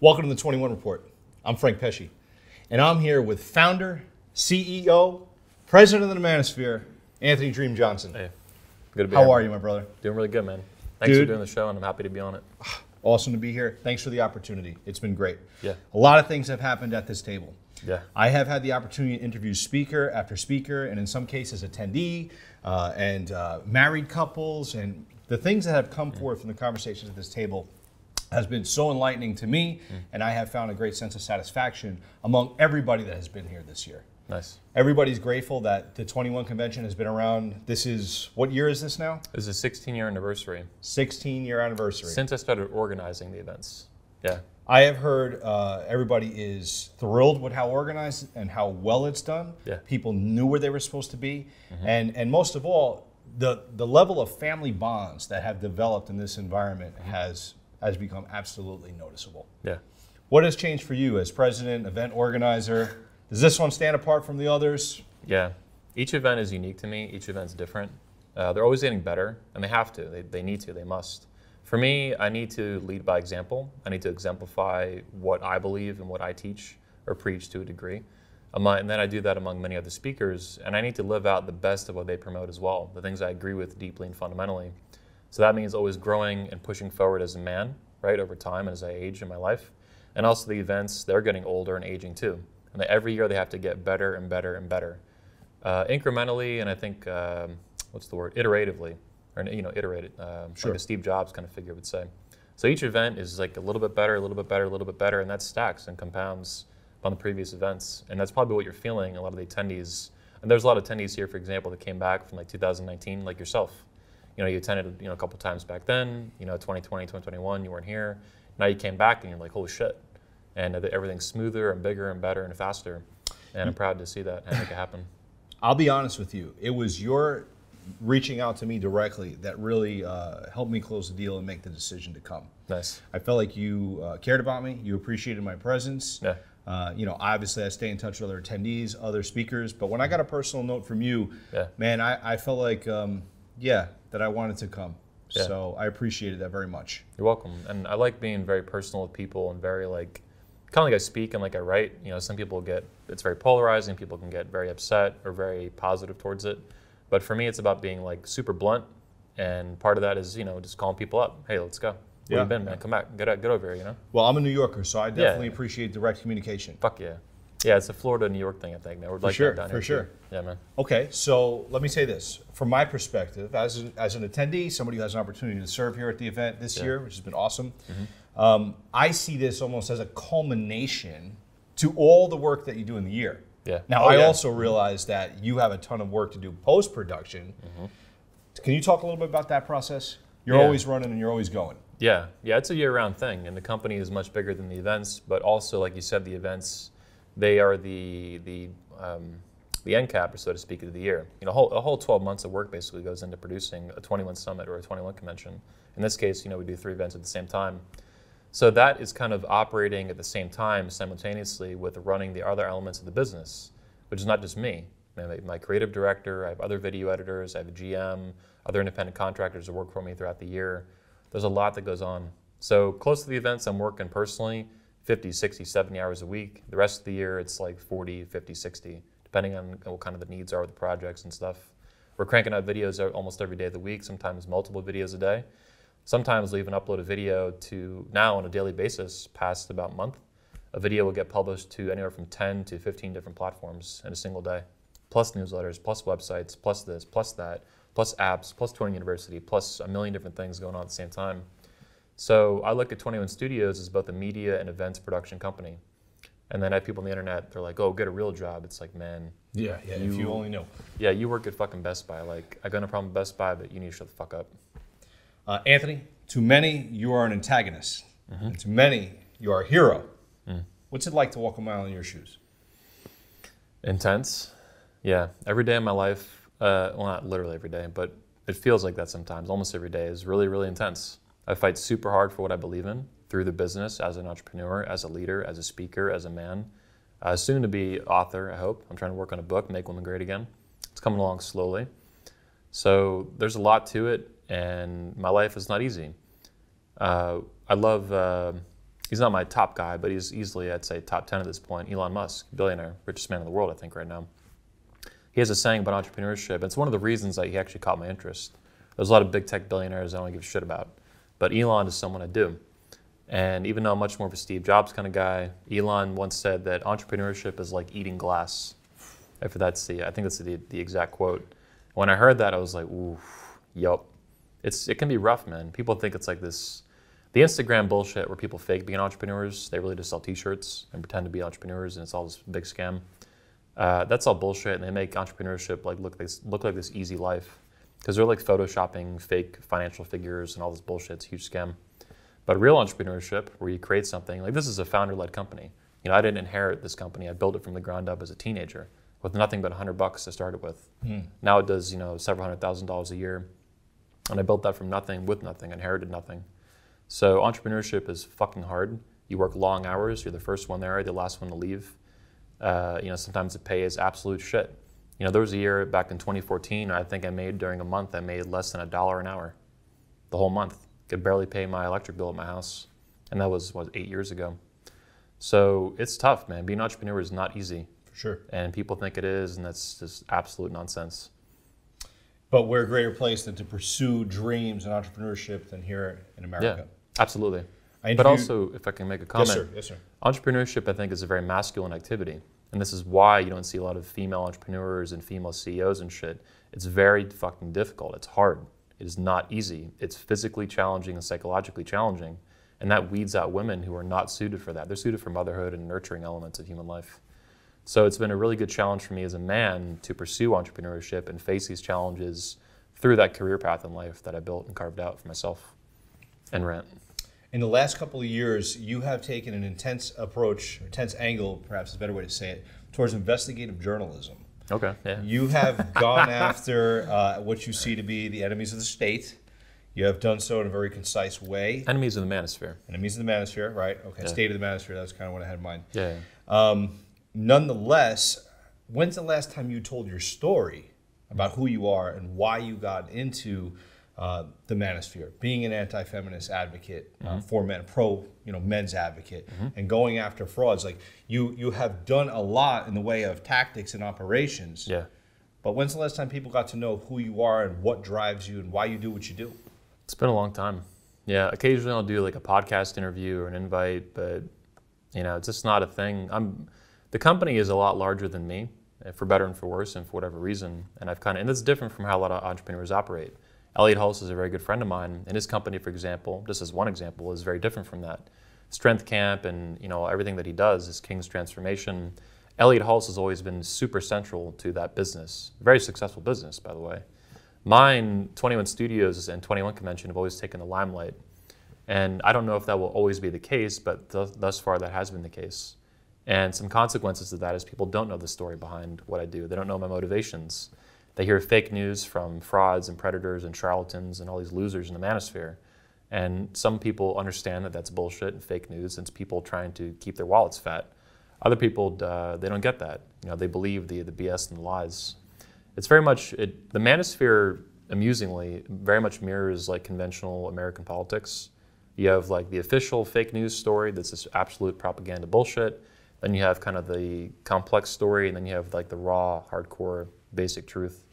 Welcome to the 21 Report. I'm Frank Pesci, and I'm here with founder, CEO, president of the Manosphere, Anthony Dream Johnson. Hey, good to be here. How are you, my brother? Doing really good, man. Thanks for doing the show, and I'm happy to be on it. Awesome to be here. Thanks for the opportunity. It's been great. Yeah. A lot of things have happened at this table. Yeah. I have had the opportunity to interview speaker after speaker, and in some cases attendee, and married couples, and the things that have come forth from the conversations at this table has been so enlightening to me, and I have found a great sense of satisfaction among everybody that has been here this year. Nice. Everybody's grateful that the 21 convention has been around. This is, what year is this now? This is a 16-year anniversary. 16-year anniversary. Since I started organizing the events. Yeah. I have heard everybody is thrilled with how organized and how well it's done. Yeah. People knew where they were supposed to be. And most of all, the level of family bonds that have developed in this environment has become absolutely noticeable. Yeah. What has changed for you as president, event organizer? Does this one stand apart from the others? Yeah. Each event is unique to me. Each event's different. They're always getting better, and they have to. They need to. They must. For me, I need to lead by example. I need to exemplify what I believe and what I teach or preach to a degree. And then I do that among many other speakers, and I need to live out the best of what they promote as well, the things I agree with deeply and fundamentally. So that means always growing and pushing forward as a man, right, over time and as I age in my life. And also the events, they're getting older and aging too. And every year they have to get better and better and better. Incrementally, and I think, what's the word, iteratively, or iterate it, Sure. like a Steve Jobs kind of figure would say. So each event is like a little bit better, a little bit better, a little bit better, and that stacks and compounds on the previous events. And that's probably what you're feeling, a lot of the attendees. And there's a lot of attendees here, for example, that came back from like 2019, like yourself. You attended a couple times back then, 2020, 2021, you weren't here. Now you came back and you're like, holy shit. And everything's smoother and bigger and better and faster. And I'm proud to see that and make it happen. I'll be honest with you. It was your reaching out to me directly that really helped me close the deal and make the decision to come. Nice. I felt like you cared about me. You appreciated my presence. Yeah. Obviously I stay in touch with other attendees, other speakers, but when I got a personal note from you, yeah. Man, I felt like, that I wanted to come. Yeah. So I appreciated that very much. You're welcome. And I like being very personal with people and very kind of like I speak and like I write. Some people it's very polarizing. People can get very upset or very positive towards it. But for me, it's about being like super blunt. And part of that is, just calling people up. Hey, let's go. Where you been, man? Come back. Get over here, Well, I'm a New Yorker, so I definitely appreciate direct communication. Fuck yeah. Yeah, it's a Florida, New York thing, I think. We're like that down here. For sure. Too. Yeah, man. Okay, so let me say this. From my perspective, as an attendee, somebody who has an opportunity to serve here at the event this year, which has been awesome, I see this almost as a culmination to all the work that you do in the year. Yeah. Now, I also realize that you have a ton of work to do post-production. Can you talk a little bit about that process? You're always running and you're always going. Yeah, it's a year-round thing, and the company is much bigger than the events, but also, like you said, the events, they are the end cap, so to speak, of the year. A whole 12 months of work basically goes into producing a 21 summit or a 21 convention. In this case, we do 3 events at the same time. So that is kind of operating at the same time simultaneously with running the other elements of the business, which is not just me. My creative director, I have other video editors, I have a GM, other independent contractors that work for me throughout the year. There's a lot that goes on. So close to the events, I'm working personally 50, 60, 70 hours a week. The rest of the year, it's like 40, 50, 60, depending on what kind of the needs are with the projects and stuff. We're cranking out videos almost every day of the week, sometimes multiple videos a day. Sometimes we'll even upload a video to, now on a daily basis, past about a month. A video will get published to anywhere from 10 to 15 different platforms in a single day, plus newsletters, plus websites, plus this, plus that, plus apps, plus Touring University, plus a million different things going on at the same time. So I look at 21 Studios as both a media and events production company. And then I have people on the internet, they're like, oh, get a real job. It's like, man. Yeah, if you only know. Yeah, you work at fucking Best Buy. Like, I got no problem with Best Buy, but you need to shut the fuck up. Anthony, to many, you are an antagonist. And to many, you are a hero. What's it like to walk a mile in your shoes? Intense. Yeah, every day of my life, well, not literally every day, but it feels like that sometimes. Almost every day is really, really intense. I fight super hard for what I believe in through the business, as an entrepreneur, as a leader, as a speaker, as a man. Soon to be author, I hope. I'm trying to work on a book, make women great again. It's coming along slowly. So there's a lot to it, and my life is not easy. I love he's not my top guy, but he's easily, I'd say, top 10 at this point. Elon Musk, billionaire, richest man in the world, I think, right now. He has a saying about entrepreneurship. It's one of the reasons that he actually caught my interest. There's a lot of big tech billionaires I don't give a shit about, but Elon is someone I do. And even though I'm much more of a Steve Jobs kind of guy, Elon once said that entrepreneurship is like eating glass. I think that's the exact quote. When I heard that, I was like, ooh, yup. It can be rough, man. People think it's like this, the Instagram bullshit where people fake being entrepreneurs. They really just sell t-shirts and pretend to be entrepreneurs, and it's all this big scam. That's all bullshit, and they make entrepreneurship like look like this easy life, because they're like photoshopping fake financial figures and all this bullshit. It's a huge scam. But real entrepreneurship, where you create something, like this is a founder-led company. You know, I didn't inherit this company. I built it from the ground up as a teenager with nothing but $100 to start it with. Now it does, several $100,000 a year. And I built that from nothing with nothing, inherited nothing. So entrepreneurship is fucking hard. You work long hours. You're the first one there, the last one to leave. Sometimes the pay is absolute shit. There was a year back in 2014, I think during a month, I made less than $1 an hour. The whole month. Could barely pay my electric bill at my house. And that was, 8 years ago. So it's tough, man. Being an entrepreneur is not easy. For sure. And people think it is, and that's just absolute nonsense. But we're a greater place than to pursue dreams and entrepreneurship than here in America. Yeah, absolutely. But also, if I can make a comment. Yes, sir. Entrepreneurship, I think, is a very masculine activity. And this is why you don't see a lot of female entrepreneurs and female CEOs and shit. It's very fucking difficult. It's hard. It is not easy. It's physically challenging and psychologically challenging. And that weeds out women who are not suited for that. They're suited for motherhood and nurturing elements of human life. So it's been a really good challenge for me as a man to pursue entrepreneurship and face these challenges through that career path in life that I built and carved out for myself and rent. In the last couple of years, you have taken an intense approach, intense angle, perhaps is a better way to say it, towards investigative journalism. Okay, yeah. You have gone after what you see to be the enemies of the state. You have done so in a very concise way. Enemies of the Manosphere. Enemies of the Manosphere, right? Okay, yeah. State of the Manosphere, that's kind of what I had in mind. Yeah. Nonetheless, when's the last time you told your story about who you are and why you got into the Manosphere, being an anti-feminist advocate for men, men's advocate, and going after frauds? Like you have done a lot in the way of tactics and operations. Yeah. But when's the last time people got to know who you are and what drives you and why you do what you do? It's been a long time. Yeah. Occasionally I'll do like a podcast interview or an invite, but it's just not a thing. The company is a lot larger than me, for better and for worse, and for whatever reason. And and it's different from how a lot of entrepreneurs operate. Elliot Hulse is a very good friend of mine, and his company, for example, just as one example, is very different from that. Strength Camp and everything that he does is King's Transformation. Elliot Hulse has always been super central to that business. Very successful business, by the way. Mine, 21 Studios and 21 Convention have always taken the limelight. And I don't know if that will always be the case, but thus far that has been the case. And some consequences of that is people don't know the story behind what I do. They don't know my motivations. They hear fake news from frauds and predators and charlatans and all these losers in the Manosphere. And some people understand that that's bullshit and fake news. It's people trying to keep their wallets fat. Other people, they don't get that. They believe the BS and the lies. It's very much, the Manosphere, amusingly, very much mirrors like conventional American politics. You have like the official fake news story that's this absolute propaganda bullshit. Then you have kind of the complex story, and then you have like the raw, hardcore, basic truth.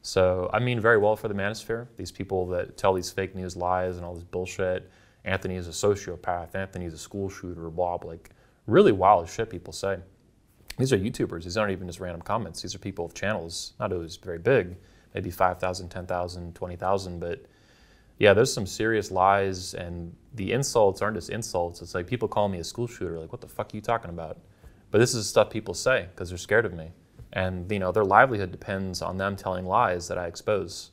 So I mean very well for the Manosphere. These people that tell these fake news lies and all this bullshit. Anthony is a sociopath. Anthony is a school shooter. Blah, like really wild shit people say. These are YouTubers. These aren't even just random comments. These are people with channels, not always very big, maybe 5,000, 10,000, 20,000, but yeah, there's some serious lies, and the insults aren't just insults. It's like people call me a school shooter. Like, what the fuck are you talking about? But this is stuff people say because they're scared of me. And their livelihood depends on them telling lies that I expose,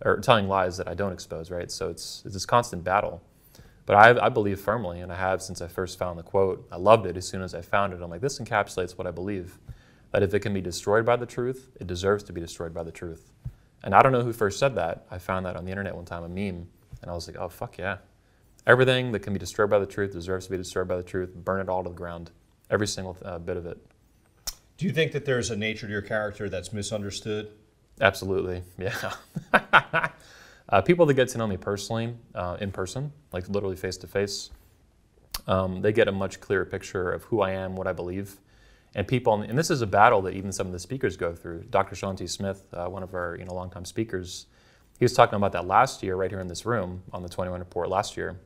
or telling lies that I don't expose, right? So it's this constant battle. But I believe firmly, and I have since I first found the quote. I loved it as soon as I found it. I'm like, this encapsulates what I believe, that if it can be destroyed by the truth, it deserves to be destroyed by the truth. And I don't know who first said that. I found that on the internet one time, a meme, and I was like, oh, fuck yeah. Everything that can be destroyed by the truth deserves to be destroyed by the truth. Burn it all to the ground, every single bit of it. Do you think that there's a nature to your character that's misunderstood? Absolutely, yeah. People that get to know me personally, in person, like literally face to face, they get a much clearer picture of who I am, what I believe. And people, and this is a battle that even some of the speakers go through. Dr. Sean T. Smith, one of our longtime speakers, he was talking about that last year right here in this room on the 21 Report last year.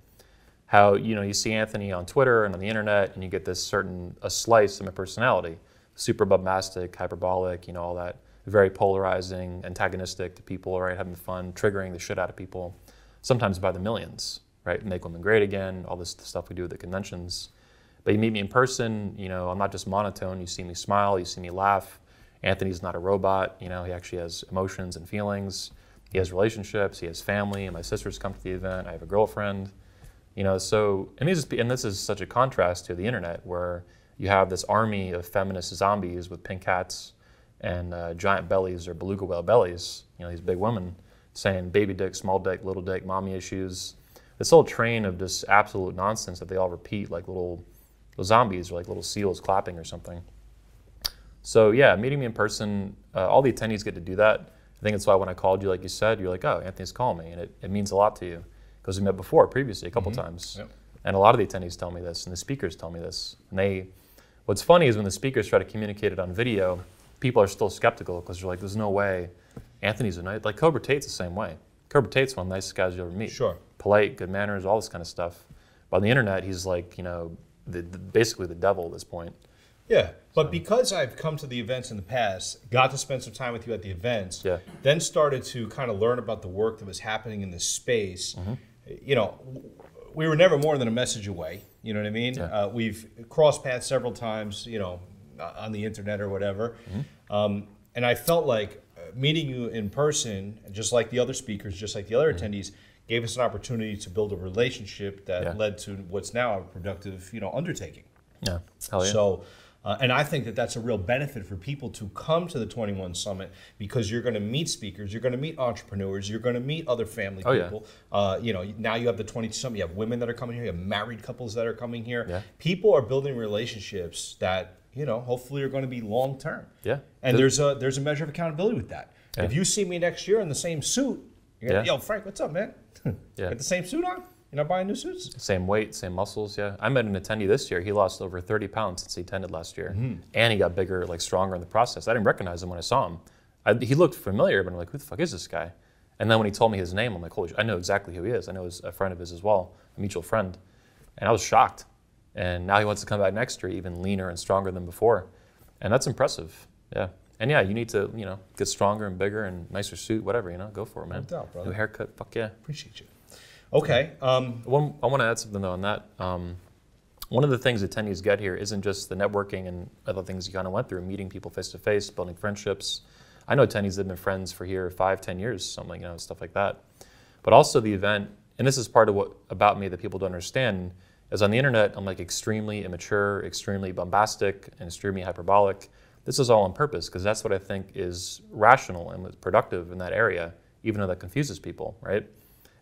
How you see Anthony on Twitter and on the internet, and you get this a slice of my personality, super bombastic, hyperbolic, all that, very polarizing, antagonistic to people, right, having fun, triggering the shit out of people, sometimes by the millions, right, make women great again, all this stuff we do at the conventions. But you meet me in person, I'm not just monotone. You see me smile, you see me laugh. Anthony's not a robot. He actually has emotions and feelings. He has relationships. He has family. And my sisters come to the event. I have a girlfriend. So and this is such a contrast to the internet, where you have this army of feminist zombies with pink hats and giant bellies or beluga whale bellies. These big women saying baby dick, small dick, little dick, mommy issues. This whole train of just absolute nonsense that they all repeat like little zombies or like little seals clapping or something. So yeah, meeting me in person, all the attendees get to do that. I think that's why when I called you, like you said, you're like, oh, Anthony's calling me, and it means a lot to you because we met previously a couple times. Yep. And a lot of the attendees tell me this, and the speakers tell me this. And what's funny is when the speakers try to communicate it on video, people are still skeptical because they're like, there's no way Anthony's a nice, like Cobra Tate's the same way. Cobra Tate's one of the nicest guys you ever meet. Sure. Polite, good manners, all this kind of stuff. But on the internet, he's like, basically the devil at this point. Yeah, but because I've come to the events in the past, got to spend some time with you at the events, yeah, then started to kind of learn about the work that was happening in this space, we were never more than a message away. You know what I mean? Yeah. We've crossed paths several times, on the internet or whatever. And I felt like meeting you in person, just like the other speakers, just like the other attendees, gave us an opportunity to build a relationship that led to what's now a productive, undertaking. Yeah, hell yeah. So, and I think that that's a real benefit for people to come to the 21 Summit, because you're going to meet speakers, you're going to meet entrepreneurs, you're going to meet other family people. Yeah. Now you have the 20 Summit, you have women that are coming here, you have married couples that are coming here. Yeah. People are building relationships that, hopefully are going to be long term. Yeah. And there's a measure of accountability with that. Yeah. If you see me next year in the same suit, you're going to, yo, Frank, what's up, man? Yeah. Got the same suit on? You're not buying new suits? Same weight, same muscles, yeah. I met an attendee this year. He lost over 30 pounds since he attended last year. And he got bigger, stronger in the process. I didn't recognize him when I saw him. He looked familiar, but I'm like, who the fuck is this guy? And then when he told me his name, I'm like, holy shit, I know exactly who he is. I know he's a friend of his as well, a mutual friend. And I was shocked. And now he wants to come back next year even leaner and stronger than before. And that's impressive, yeah. And yeah, you need to, get stronger and bigger and nicer suit, whatever, go for it, man. No doubt, brother. New haircut, fuck yeah. Appreciate you. Okay. I want to add something though on that. One of the things attendees get here isn't just the networking and other things you kind of went through, meeting people face to face, building friendships. I know attendees that have been friends for here 5-10 years, something, stuff like that. But also the event, and this is part of what about me that people don't understand, is on the internet I'm extremely immature, extremely bombastic, and extremely hyperbolic. This is all on purpose because that's what I think is rational and productive in that area, even though that confuses people, right?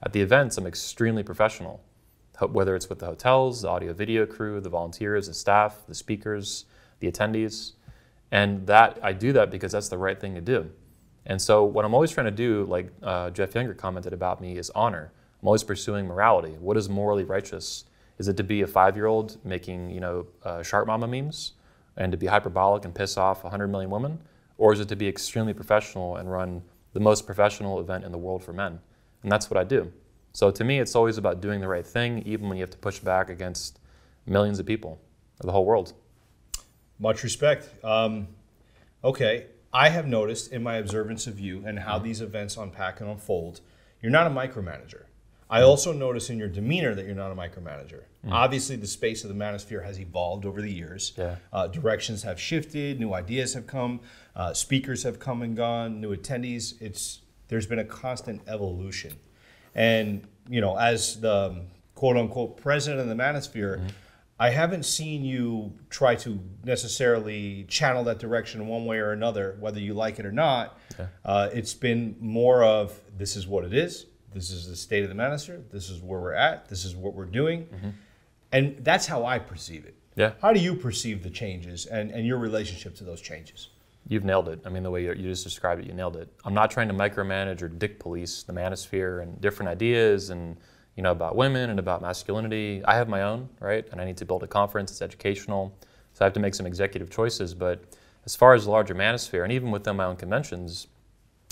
At the events, I'm extremely professional, whether it's with the hotels, the audio video crew, the volunteers, the staff, the speakers, the attendees. And I do that because that's the right thing to do. And so what I'm always trying to do, like Jeff Younger commented about me, is honor. I'm always pursuing morality. What is morally righteous? Is it to be a 5-year-old making, shark mama memes and to be hyperbolic and piss off 100 million women? Or is it to be extremely professional and run the most professional event in the world for men? And that's what I do. So to me, it's always about doing the right thing, even when you have to push back against millions of people or the whole world. Much respect. Okay, I have noticed in my observance of you and how these events unpack and unfold, you're not a micromanager. I also notice in your demeanor that you're not a micromanager. Obviously, the space of the Manosphere has evolved over the years. Yeah. Directions have shifted, new ideas have come, speakers have come and gone, new attendees. There's been a constant evolution. And, as the quote-unquote president of the Manosphere, I haven't seen you try to necessarily channel that direction one way or another, whether you like it or not. Yeah. It's been more of, this is what it is. This is the state of the Manosphere. This is where we're at. This is what we're doing. And that's how I perceive it. Yeah. How do you perceive the changes and your relationship to those changes? You've nailed it. I mean, the way you just described it, you nailed it. I'm not trying to micromanage or dick police the Manosphere and different ideas and, about women and about masculinity. I have my own, right? And I need to build a conference. It's educational. So I have to make some executive choices. But as far as the larger manosphere, and even within my own conventions,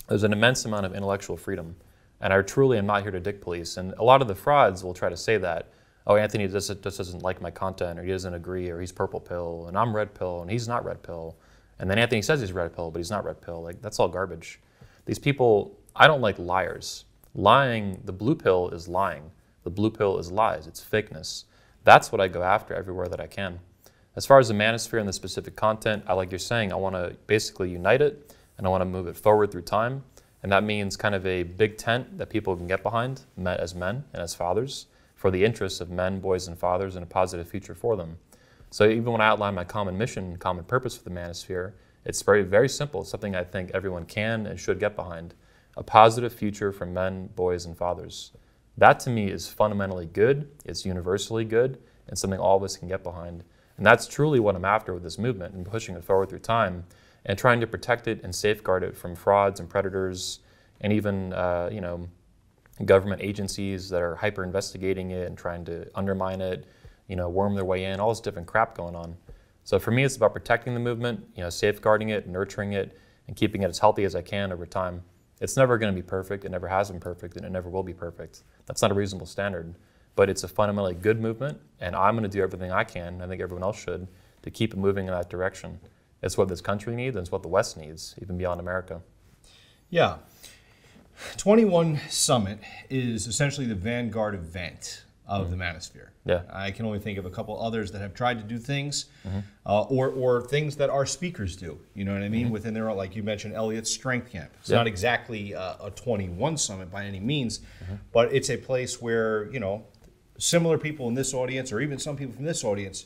there's an immense amount of intellectual freedom. And I truly am not here to dick police. And a lot of the frauds will try to say that, oh, Anthony just doesn't like my content, or he doesn't agree, or he's purple pill, and I'm red pill, and he's not red pill. And then Anthony says he's red pill, but he's not red pill. Like, that's all garbage. These people, I don't like liars. Lying, the blue pill is lying. The blue pill is lies. It's fakeness. That's what I go after everywhere that I can. As far as the manosphere and the specific content, I like you're saying, I want to basically unite it, and I want to move it forward through time. And that means kind of a big tent that people can get behind as men and as fathers for the interests of men, boys, and fathers and a positive future for them. So even when I outline my common mission, common purpose for the manosphere, it's very, very simple. It's something I think everyone can and should get behind. A positive future for men, boys, and fathers. That to me is fundamentally good, it's universally good, and something all of us can get behind. And that's truly what I'm after with this movement and pushing it forward through time and trying to protect it and safeguard it from frauds and predators and even government agencies that are hyper investigating it and trying to undermine it, worm their way in, all this different crap going on. So for me, it's about protecting the movement, safeguarding it, nurturing it, and keeping it as healthy as I can over time. It's never going to be perfect. It never has been perfect, and it never will be perfect. That's not a reasonable standard. But it's a fundamentally good movement, and I'm going to do everything I can, I think everyone else should, to keep it moving in that direction. It's what this country needs, and it's what the West needs, even beyond America. Yeah. 21 Summit is essentially the vanguard event of the Manosphere. Yeah. I can only think of a couple others that have tried to do things, or things that our speakers do. You know what I mean? Within their own, like you mentioned, Elliot's Strength Camp. It's not exactly a 21 Summit by any means, but it's a place where similar people in this audience, or even some people from this audience,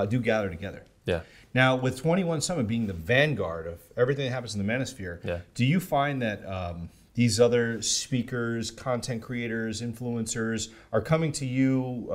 do gather together. Yeah. Now, with 21 Summit being the vanguard of everything that happens in the Manosphere, do you find that these other speakers, content creators, influencers are coming to you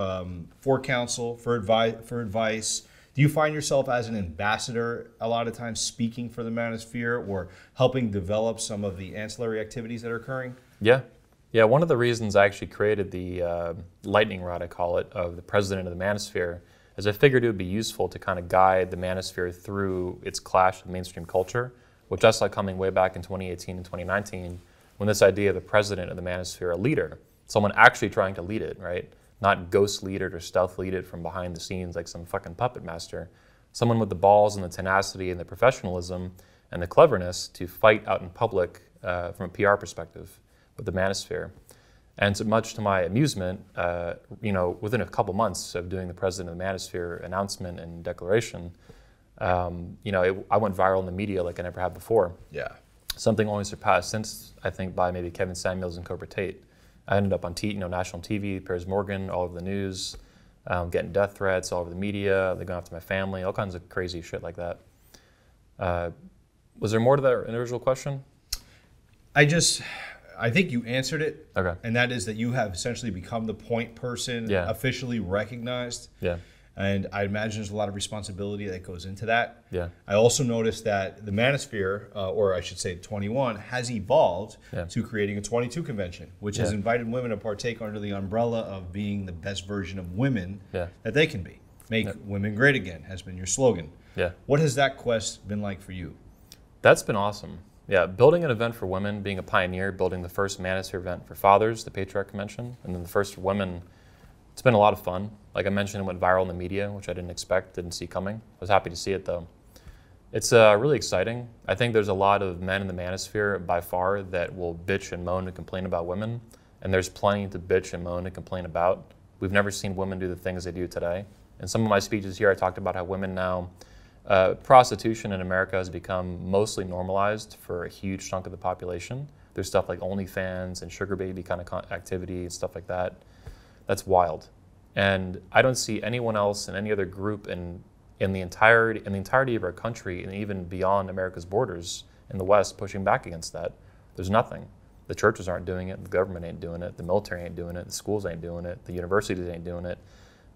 for counsel, for advice? Do you find yourself as an ambassador a lot of times speaking for the Manosphere or helping develop some of the ancillary activities that are occurring? Yeah. Yeah, one of the reasons I actually created the lightning rod, I call it, of the president of the Manosphere is I figured it would be useful to kind of guide the Manosphere through its clash with mainstream culture, which I saw coming way back in 2018 and 2019, when this idea of the president of the Manosphere, a leader, someone actually trying to lead it, right? Not ghost lead it or stealth lead it from behind the scenes like some fucking puppet master. Someone with the balls and the tenacity and the professionalism and the cleverness to fight out in public from a PR perspective with the Manosphere. And so much to my amusement, within a couple months of doing the president of the Manosphere announcement and declaration, I went viral in the media like I never had before. Yeah. Something only surpassed since, I think, by maybe Kevin Samuels and Cobra Tate. I ended up on national TV, Piers Morgan, all over the news, getting death threats all over the media. They're going after my family, all kinds of crazy shit like that. Was there more to that original question? I think you answered it. Okay. And that is that you have essentially become the point person, officially recognized. Yeah. And I imagine there's a lot of responsibility that goes into that. Yeah. I also noticed that the Manosphere, or I should say 21, has evolved to creating a 22 convention, which has invited women to partake under the umbrella of being the best version of women that they can be. Make women great again has been your slogan. Yeah. What has that quest been like for you? That's been awesome. Yeah, building an event for women, being a pioneer, building the first Manosphere event for fathers, the Patriarch Convention, and then the first for women. It's been a lot of fun. Like I mentioned, it went viral in the media, which I didn't expect, didn't see coming. I was happy to see it though. It's really exciting. I think there's a lot of men in the Manosphere by far that will bitch and moan and complain about women, and there's plenty to bitch and moan and complain about. We've never seen women do the things they do today. In some of my speeches here, I talked about how women now, prostitution in America has become mostly normalized for a huge chunk of the population. There's stuff like OnlyFans and sugar baby kind of activity and stuff like that. That's wild. And I don't see anyone else in any other group in the entirety of our country and even beyond America's borders in the West pushing back against that. There's nothing. The churches aren't doing it, the government ain't doing it, the military ain't doing it, the schools ain't doing it, the universities ain't doing it.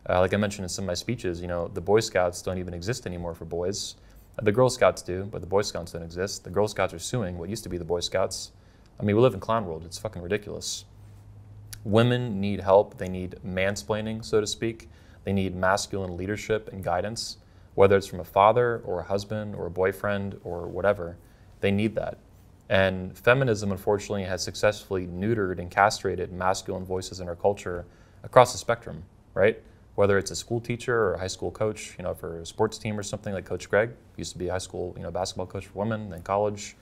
Like I mentioned in some of my speeches, the Boy Scouts don't even exist anymore for boys. The Girl Scouts do, but the Boy Scouts don't exist. The Girl Scouts are suing what used to be the Boy Scouts. I mean, we live in clown world. It's fucking ridiculous. Women need help. They need mansplaining, so to speak. They need masculine leadership and guidance, whether it's from a father or a husband or a boyfriend or whatever. They need that. And feminism, unfortunately, has successfully neutered and castrated masculine voices in our culture across the spectrum, right? Whether it's a school teacher or a high school coach, for a sports team or something like Coach Greg, used to be a high school, basketball coach for women, then college,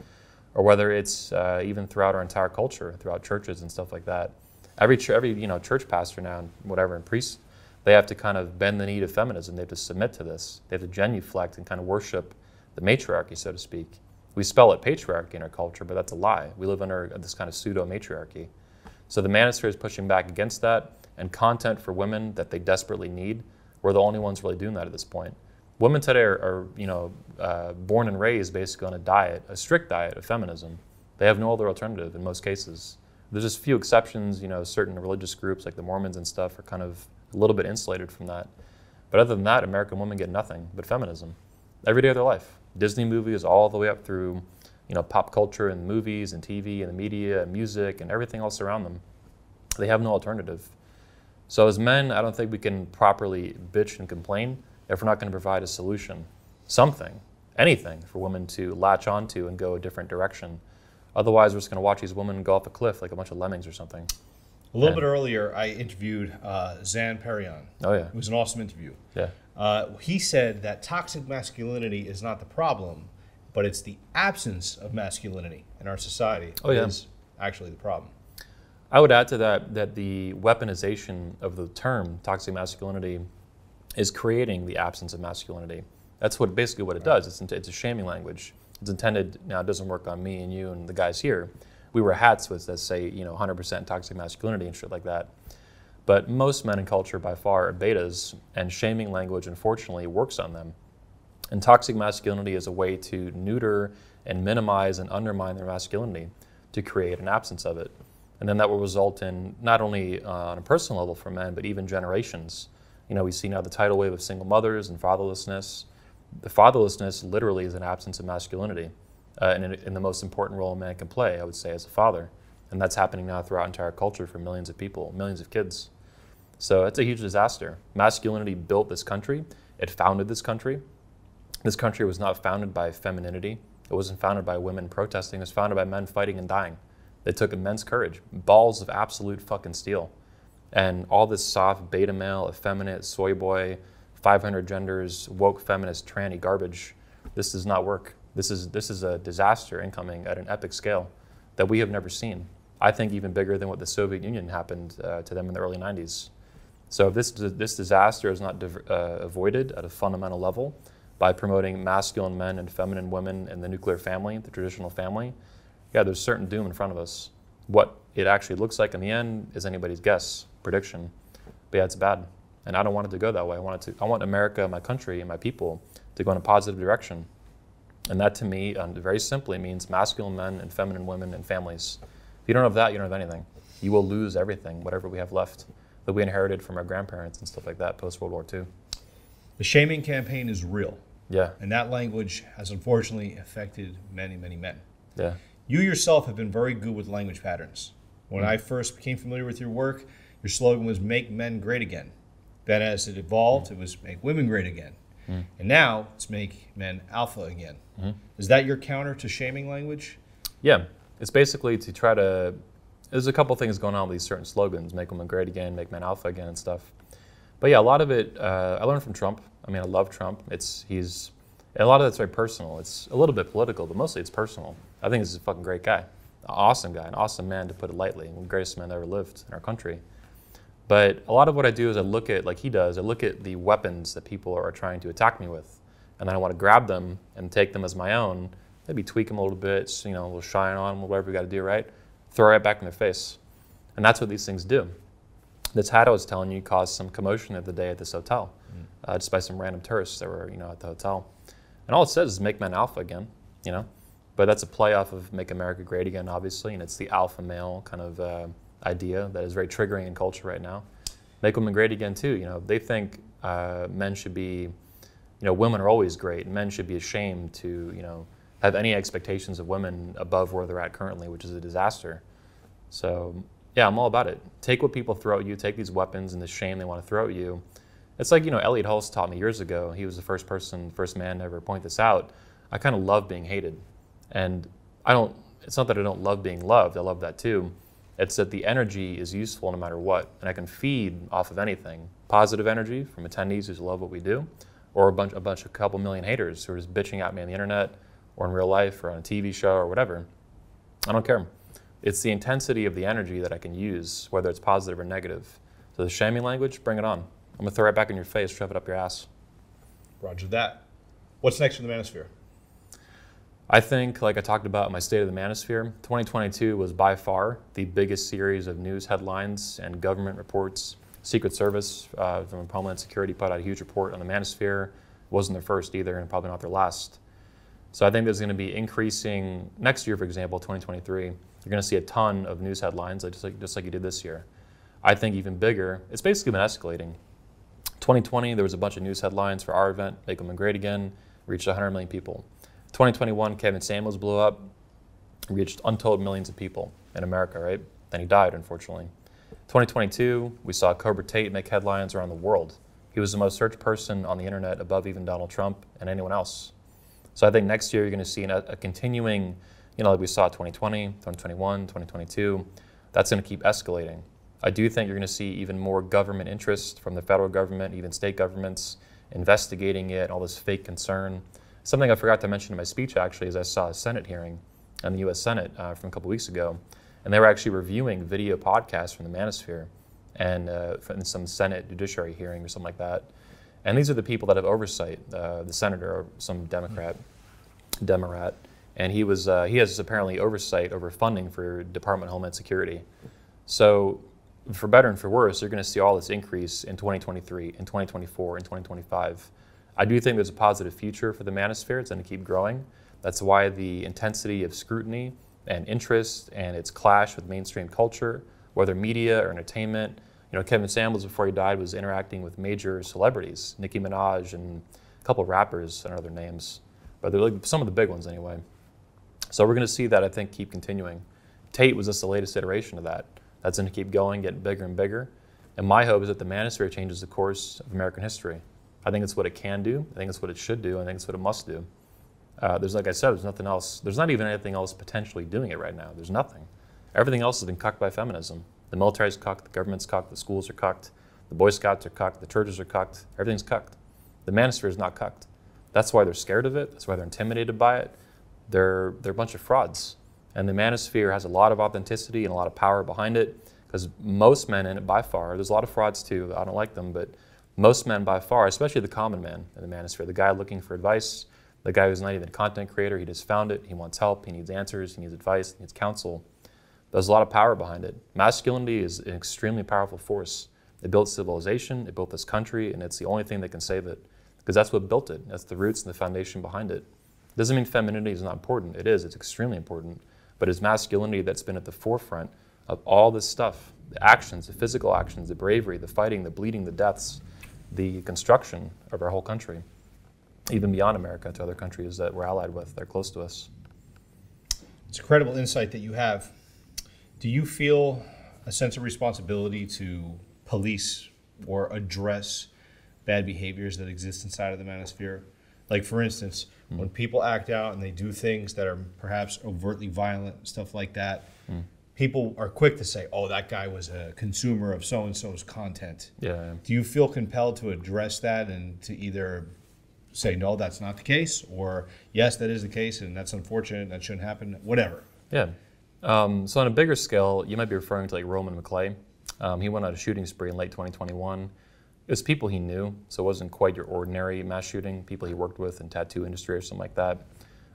or whether it's even throughout our entire culture, throughout churches and stuff like that. Every church pastor now, and priest, they have to kind of bend the knee to feminism. They have to submit to this. They have to genuflect and kind of worship the matriarchy, so to speak. We spell it patriarchy in our culture, but that's a lie. We live under this kind of pseudo-matriarchy. So the Manosphere is pushing back against that, and content for women that they desperately need. We're the only ones really doing that at this point. Women today are born and raised basically on a strict diet of feminism. They have no other alternative in most cases. There's just a few exceptions, certain religious groups like the Mormons and stuff are kind of a little bit insulated from that. But other than that, American women get nothing but feminism every day of their life. Disney movies all the way up through, pop culture and movies and TV and the media and music and everything else around them. They have no alternative. So as men, I don't think we can properly bitch and complain if we're not going to provide a solution, something, anything for women to latch onto and go a different direction. Otherwise, we're just going to watch these women go off a cliff like a bunch of lemmings or something. A little bit earlier, I interviewed Zan Perion. Oh, yeah. It was an awesome interview. Yeah. He said that toxic masculinity is not the problem, but it's the absence of masculinity in our society that is actually the problem. I would add to that the weaponization of the term toxic masculinity is creating the absence of masculinity. That's basically what it does. It's a shaming language. It's intended, now it doesn't work on me and you and the guys here. We wear hats that say 100% toxic masculinity and shit like that. But most men in culture by far are betas, and shaming language unfortunately works on them. And toxic masculinity is a way to neuter and minimize and undermine their masculinity to create an absence of it. And then that will result in not only on a personal level for men, but even generations. We see now the tidal wave of single mothers and fatherlessness. The fatherlessness literally is an absence of masculinity in the most important role a man can play, I would say, as a father. And that's happening now throughout entire culture for millions of people, millions of kids. So it's a huge disaster. Masculinity built this country. It founded this country. This country was not founded by femininity. It wasn't founded by women protesting. It was founded by men fighting and dying. It took immense courage, balls of absolute fucking steel. And all this soft beta male, effeminate, soy boy, 500 genders, woke feminist, tranny garbage, this does not work. This is a disaster incoming at an epic scale that we have never seen. I think even bigger than what the Soviet Union happened to them in the early 90s. So if this disaster is not avoided at a fundamental level by promoting masculine men and feminine women in the nuclear family, the traditional family, there's certain doom in front of us. What it actually looks like in the end is anybody's guess, prediction. But it's bad. And I don't want it to go that way. I want America, my country, and my people to go in a positive direction. And that to me, very simply, means masculine men and feminine women and families. If you don't have that, you don't have anything. You will lose everything, whatever we have left, that we inherited from our grandparents and stuff like that post-World War II. The shaming campaign is real. Yeah. And that language has unfortunately affected many, many men. Yeah. You yourself have been very good with language patterns. When I first became familiar with your work, your slogan was "Make Men Great Again." Then as it evolved, it was "Make Women Great Again." And now it's "Make Men Alpha Again." Is that your counter to shaming language? Yeah. It's basically to try to, there's a couple things going on with these certain slogans, "Make Women Great Again," "Make Men Alpha Again," and stuff. But yeah, a lot of it, I learned from Trump. I mean, I love Trump. A lot of that's very personal. It's a little bit political, but mostly it's personal. I think he's a fucking great guy, an awesome man, to put it lightly, the greatest man that ever lived in our country. But a lot of what I do is I look at, like he does, I look at the weapons that people are trying to attack me with, and then I want to grab them and take them as my own, maybe tweak them a little bit, a little shine on them, whatever we got to do, right? Throw it right back in their face. And that's what these things do. This hat I was telling you caused some commotion the other day at this hotel, just by some random tourists that were, at the hotel. And all it says is "Make Men Alpha Again," But that's a play off of "Make America Great Again," obviously, and it's the alpha male kind of idea that is very triggering in culture right now. Make women great again too. They think men should be, women are always great, and men should be ashamed to, have any expectations of women above where they're at currently, which is a disaster. So, Yeah, I'm all about it. Take what people throw at you, take these weapons and the shame they want to throw at you. It's like, Elliot Hulse taught me years ago. He was the first man to ever point this out. I kind of love being hated. And it's not that I don't love being loved, I love that too. It's that the energy is useful no matter what, and I can feed off of anything. Positive energy from attendees who love what we do, or a couple million haters who are just bitching at me on the internet, or in real life, or on a TV show, or whatever. I don't care. It's the intensity of the energy that I can use, whether it's positive or negative. So the shaming language, bring it on. I'm gonna throw it back in your face, shove it up your ass. Roger that. What's next for the Manosphere? I think, like I talked about in my State of the Manosphere, 2022 was by far the biggest series of news headlines and government reports. Secret Service from Homeland Security put out a huge report on the Manosphere. It wasn't their first either, and probably not their last. So I think there's going to be increasing, next year, for example, 2023, you're going to see a ton of news headlines, just like you did this year. I think even bigger, it's basically been escalating. 2020, there was a bunch of news headlines for our event, Make Them Great Again, reached 100 million people. 2021, Kevin Samuels blew up, reached untold millions of people in America, right? Then he died, unfortunately. 2022, we saw Cobra Tate make headlines around the world. He was the most searched person on the internet above even Donald Trump and anyone else. So I think next year you're going to see a continuing, like we saw 2020, 2021, 2022, that's going to keep escalating. I do think you're going to see even more government interest from the federal government, even state governments, investigating it, all this fake concern. Something I forgot to mention in my speech, actually, is I saw a Senate hearing in the U.S. Senate from a couple weeks ago, and they were actually reviewing video podcasts from the Manosphere and from some Senate judiciary hearing or something like that. And these are the people that have oversight, the senator, or some Democrat, and he has apparently oversight over funding for Department of Homeland Security. So for better and for worse, you're going to see all this increase in 2023, in 2024, in 2025. I do think there's a positive future for the Manosphere. It's going to keep growing. That's why the intensity of scrutiny and interest and its clash with mainstream culture, whether media or entertainment. Kevin Samuels, before he died, was interacting with major celebrities, Nicki Minaj and a couple of rappers and other names, but they're like some of the big ones anyway. So we're going to see that, I think, keep continuing. Tate was just the latest iteration of that. That's going to keep going, get bigger and bigger. And my hope is that the Manosphere changes the course of American history. I think it's what it can do. I think it's what it should do. I think it's what it must do. There's, like I said, there's nothing else. There's not even anything else potentially doing it right now. There's nothing. Everything else has been cucked by feminism. The military's cucked, the government's cucked, the schools are cucked, the Boy Scouts are cucked, the churches are cucked. Everything's cucked. The Manosphere is not cucked. That's why they're scared of it. That's why they're intimidated by it. They're a bunch of frauds. And the Manosphere has a lot of authenticity and a lot of power behind it, because most men in it, by far, there's a lot of frauds too. I don't like them, but most men by far, especially the common man in the Manosphere, the guy looking for advice, the guy who's not even a content creator, he just found it, he wants help, he needs answers, he needs advice, he needs counsel. There's a lot of power behind it. Masculinity is an extremely powerful force. It built civilization, it built this country, and it's the only thing that can save it, because that's what built it. That's the roots and the foundation behind it. It doesn't mean femininity is not important. It is, it's extremely important. But it's masculinity that's been at the forefront of all this stuff, the actions, the physical actions, the bravery, the fighting, the bleeding, the deaths, the construction of our whole country, even beyond America to other countries that we're allied with, that are close to us. It's a credible insight that you have. Do you feel a sense of responsibility to police or address bad behaviors that exist inside of the Manosphere? Like, for instance, when people act out and they do things that are perhaps overtly violent, stuff like that, people are quick to say, oh, that guy was a consumer of so-and-so's content. Yeah. Do you feel compelled to address that and to either say, no, that's not the case, or yes, that is the case and that's unfortunate, that shouldn't happen, whatever? Yeah. So on a bigger scale, you might be referring to like Roman McClay. He went on a shooting spree in late 2021. It was people he knew, so it wasn't quite your ordinary mass shooting, people he worked with in tattoo industry or something like that.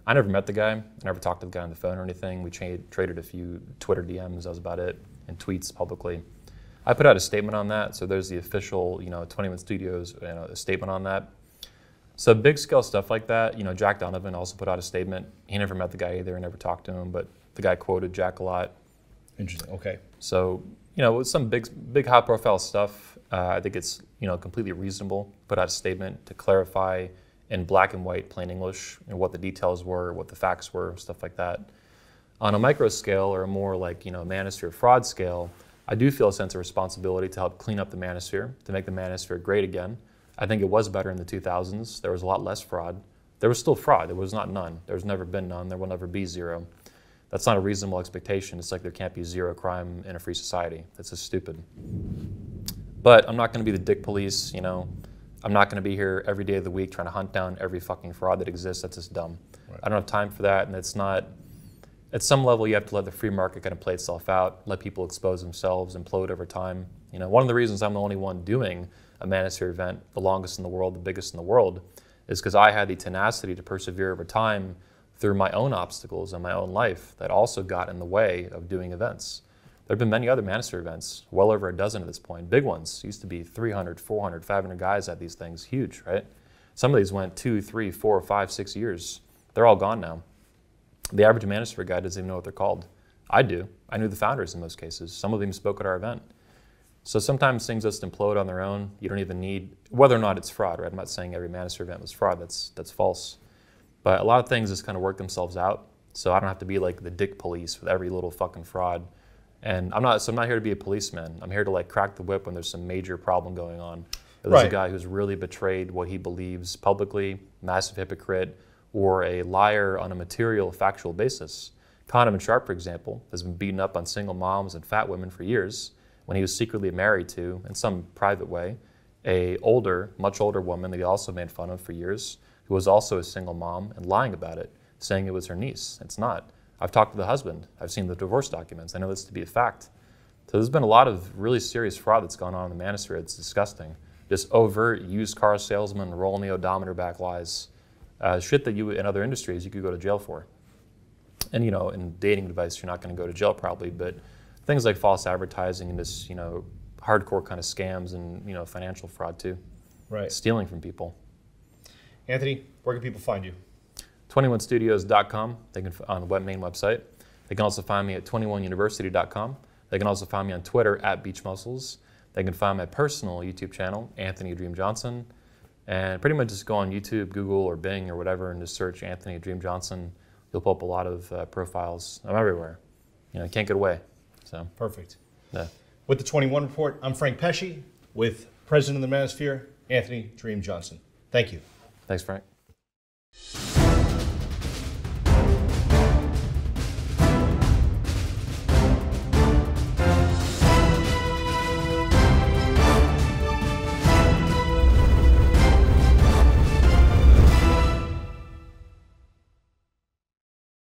I never met the guy. I never talked to the guy on the phone or anything. We traded a few Twitter DMs, that was about it, and tweets publicly. I put out a statement on that, so there's the official, 21 Studios a statement on that. So big scale stuff like that, Jack Donovan also put out a statement. He never met the guy either, never talked to him, but the guy quoted Jack a lot. Interesting, okay. So, with some big high profile stuff, I think it's, completely reasonable to put out a statement to clarify in black and white, plain English, what the details were, what the facts were, stuff like that. On a micro scale, or a more like, Manosphere fraud scale, I do feel a sense of responsibility to help clean up the Manosphere, to make the Manosphere great again. I think it was better in the 2000s. There was a lot less fraud. There was still fraud. There was not none. There's never been none. There will never be zero. That's not a reasonable expectation. It's like there can't be zero crime in a free society. That's just stupid. But I'm not going to be the dick police, you know. I'm not going to be here every day of the week trying to hunt down every fucking fraud that exists. That's just dumb. Right. I don't have time for that, and it's not. At some level, you have to let the free market kind of play itself out, let people expose themselves, implode over time. You know, one of the reasons I'm the only one doing a Manosphere event, the longest in the world, the biggest in the world, is because I had the tenacity to persevere over time through my own obstacles in my own life that also got in the way of doing events. There have been many other Manosphere events, well over a dozen at this point, big ones. Used to be 300, 400, 500 guys at these things, huge, right? Some of these went 2, 3, 4, 5, 6 years. They're all gone now. The average Manosphere guy doesn't even know what they're called. I do. I knew the founders in most cases. Some of them spoke at our event. So sometimes things just implode on their own. You don't even need, whether or not it's fraud, right? I'm not saying every Manosphere event was fraud. That's false. But a lot of things just kind of work themselves out. So I don't have to be like the dick police with every little fucking fraud. And I'm not here to be a policeman. I'm here to like crack the whip when there's some major problem going on. There's a guy who's really betrayed what he believes publicly, massive hypocrite, or a liar on a material, factual basis. Kahneman Sharp, for example, has been beaten up on single moms and fat women for years when he was secretly married to, in some private way, a much older woman that he also made fun of for years, who was also a single mom and lying about it, saying it was her niece. It's not. I've talked to the husband. I've seen the divorce documents. I know this to be a fact. So there's been a lot of really serious fraud that's gone on in the Manosphere. It's disgusting. Just overt used car salesmen rolling the odometer back lies. Shit that you, in other industries, you could go to jail for. And, you know, in dating advice, you're not going to go to jail probably, but things like false advertising and this, you know, hardcore kind of scams and, you know, financial fraud too. Right. Stealing from people. Anthony, where can people find you? 21studios.com. They can on the main website. They can also find me at 21university.com. They can also find me on Twitter at Beach Muscles. They can find my personal YouTube channel, Anthony Dream Johnson. And pretty much just go on YouTube, Google, or Bing, or whatever, and just search Anthony Dream Johnson. You'll pull up a lot of profiles. I'm everywhere. You know, can't get away. So perfect. Yeah. With the 21 Report, I'm Frank Pesci with President of the Manosphere, Anthony Dream Johnson. Thank you. Thanks, Frank.